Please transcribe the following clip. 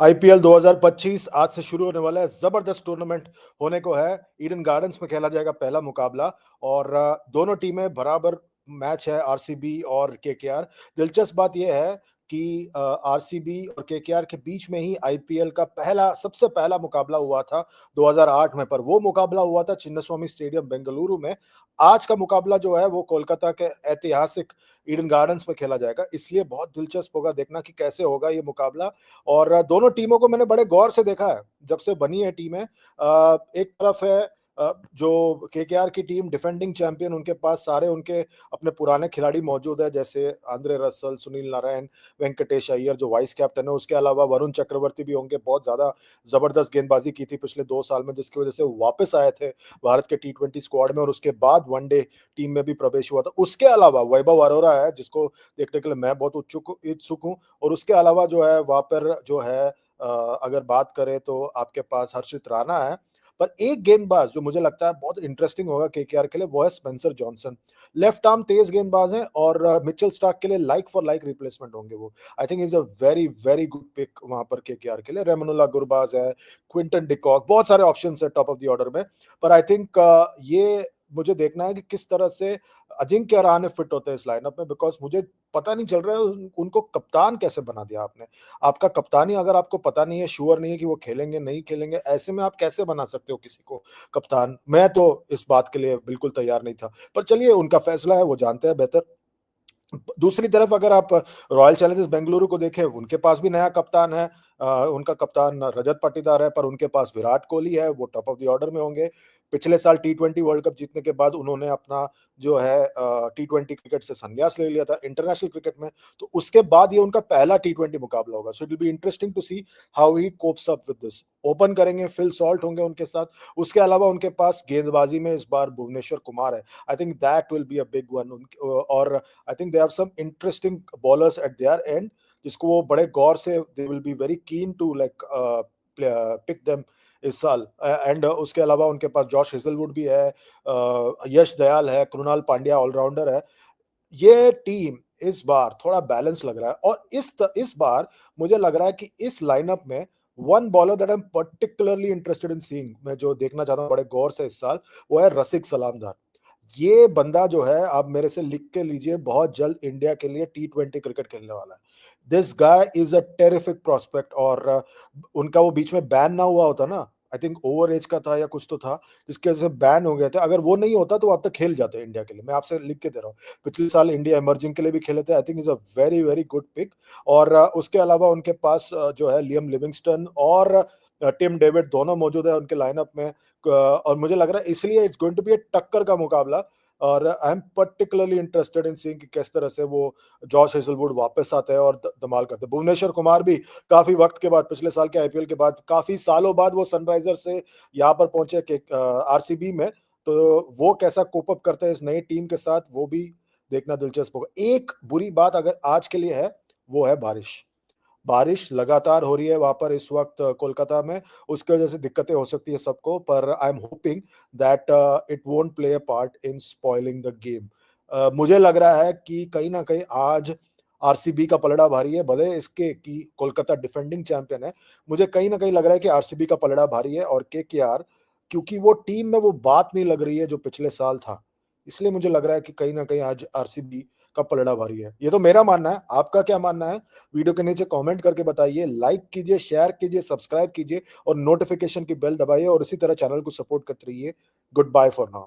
IPL 2025 आज से शुरू होने वाला है। जबरदस्त टूर्नामेंट होने को है। ईडन गार्डन्स में खेला जाएगा पहला मुकाबला और दोनों टीमें बराबर मैच है, आरसीबी और केकेआर। दिलचस्प बात यह है कि आरसीबी और केकेआर के बीच में ही आईपीएल का पहला सबसे पहला मुकाबला हुआ था 2008 में, पर वो मुकाबला हुआ था चिन्नास्वामी स्टेडियम बेंगलुरु में। आज का मुकाबला जो है वो कोलकाता के ऐतिहासिक ईडन गार्डन्स में खेला जाएगा, इसलिए बहुत दिलचस्प होगा देखना कि कैसे होगा ये मुकाबला। और दोनों टीमों को मैंने बड़े गौर से देखा है, जब से बनी है टीमें। एक तरफ है जो केकेआर की टीम डिफेंडिंग चैंपियन, उनके पास सारे उनके अपने पुराने खिलाड़ी मौजूद है, जैसे आंद्रे रसल, सुनील नारायण, वेंकटेश अय्यर जो वाइस कैप्टन है। उसके अलावा वरुण चक्रवर्ती भी होंगे, बहुत ज़्यादा ज़बरदस्त गेंदबाजी की थी पिछले 2 साल में, जिसकी वजह से वो वापस आए थे भारत के टी20 स्क्वाड में और उसके बाद वनडे टीम में भी प्रवेश हुआ था। उसके अलावा वैभव अरोरा है, जिसको देखने के लिए मैं बहुत इच्छुक हूँ। और उसके अलावा जो है वहाँ पर जो है अगर बात करें तो आपके पास हर्षित राणा है। पर एक गेंदबाज जो मुझे लगता है बहुत इंटरेस्टिंग होगा केकेआर के लिए, वो है स्पेंसर जॉनसन। लेफ्ट आर्म तेज गेंदबाज हैं और मिचेल स्टार्क के लिए लाइक फॉर लाइक रिप्लेसमेंट होंगे वो। I think is a very very good pick वहां पर केकेआर के लिए। रेमनुल्लाह गुरबाज है, क्विंटन डिकॉक, बहुत सारे ऑप्शंस है टॉप ऑफ द ऑर्डर में। पर आई थिंक ये मुझे देखना है कि किस तरह से अजिंक्य रहाणे फिट होते हैं इस लाइनअप में, बिकॉज मुझे पता नहीं चल रहा है उनको कप्तान कैसे बना दिया आपने। आपका कप्तानी अगर आपको पता नहीं है, श्योर नहीं है कि वो खेलेंगे नहीं खेलेंगे, ऐसे में आप कैसे बना सकते हो किसी को कप्तान? मैं तो इस बात के लिए बिल्कुल तैयार नहीं था, पर चलिए उनका फैसला है, वो जानते हैं बेहतर। दूसरी तरफ अगर आप रॉयल चैलेंजर्स बेंगलुरु को देखें, उनके पास भी नया कप्तान है। उनका कप्तान रजत पाटीदार है, पर उनके पास विराट कोहली है, वो टॉप ऑफ द ऑर्डर में होंगे। पिछले साल टी20 वर्ल्ड कप जीतने के बाद उन्होंने अपना जो है टी20 क्रिकेट से संन्यास ले लिया था इंटरनेशनल क्रिकेट में। तो उसके बाद ये उनका पहला टी20 मुकाबला होगा, so it will be interesting to see how he copes up with this. Open करेंगे फिल सॉल्ट होंगे उनके साथ। उसके अलावा उनके पास गेंदबाजी में इस बार भुवनेश्वर कुमार है। I think that will be a big one. और I think they have some interesting bowlers at there and, जिसको वो बड़े गौर से they will be very keen to like pick them this साल। एंड उसके अलावा उनके पास जॉश हेजलवुड भी है, यश दयाल है, कृणाल पांड्या ऑलराउंडर है। ये टीम इस बार थोड़ा बैलेंस लग रहा है। और इस बार मुझे लग रहा है कि इस लाइनअप में one bowler that I am particularly interested in seeing, मैं जो देखना चाहता हूँ बड़े गौर से इस साल, वो है रसिक सलामदार। ये बंदा जो है, आप मेरे से लिख के लीजिए, बहुत जल्द इंडिया के लिए टी20 क्रिकेट खेलने वाला है। This guy is a terrific prospect. और उनका वो बीच में बैन ना हुआ होता ना, आई थिंक ओवर एज का था या कुछ तो था, जिसके वजह से बैन हो गए थे। अगर वो नहीं होता तो वो अब तक खेल जाते इंडिया के लिए, मैं आपसे लिख के दे रहा हूँ। पिछले साल इंडिया इमर्जिंग के लिए भी खेले थे। I think is a very very good pick. और उसके अलावा उनके पास जो है लियम लिविंगस्टन और टिम डेविड दोनों मौजूद है उनके लाइनअप में। और मुझे लग रहा है इसलिए इट्स गोइंग टू बी ए टक्कर का मुकाबला। और I am particularly interested in seeing कि किस तरह से वो जॉश हेजलवुड वापस आते हैं और धमाल करते हैं। भुवनेश्वर कुमार भी काफी वक्त के बाद, पिछले साल के आईपीएल के बाद, काफी सालों बाद वो सनराइजर से यहाँ पर पहुंचे के आरसीबी में। तो वो कैसा कोप अप करते हैं इस नई टीम के साथ, वो भी देखना दिलचस्प होगा। एक बुरी बात अगर आज के लिए है, वो है बारिश। बारिश लगातार हो रही है वहाँ पर इस वक़्त कोलकाता में, उसकी वजह से दिक्कतें हो सकती है सबको, पर I am hoping that it won't play a part in spoiling the game. मुझे लग रहा है कि कहीं न कहीं आज आरसीबी का पलड़ा भारी है, भले इसके कि कोलकाता डिफेंडिंग चैंपियन है। मुझे कहीं न कहीं लग रहा है कि आरसीबी का पलड़ा भारी है और केकेआर, क्योंकि वो टीम में वो बात नहीं लग रही है जो पिछले साल था। इसलिए मुझे लग रहा है कि कहीं न कहीं आज आरसीबी का पलड़ा भारी है। ये तो मेरा मानना है, आपका क्या मानना है? वीडियो के नीचे कमेंट करके बताइए, लाइक कीजिए, शेयर कीजिए, सब्सक्राइब कीजिए और नोटिफिकेशन की बेल दबाइए और इसी तरह चैनल को सपोर्ट करते रहिए। Good bye for now.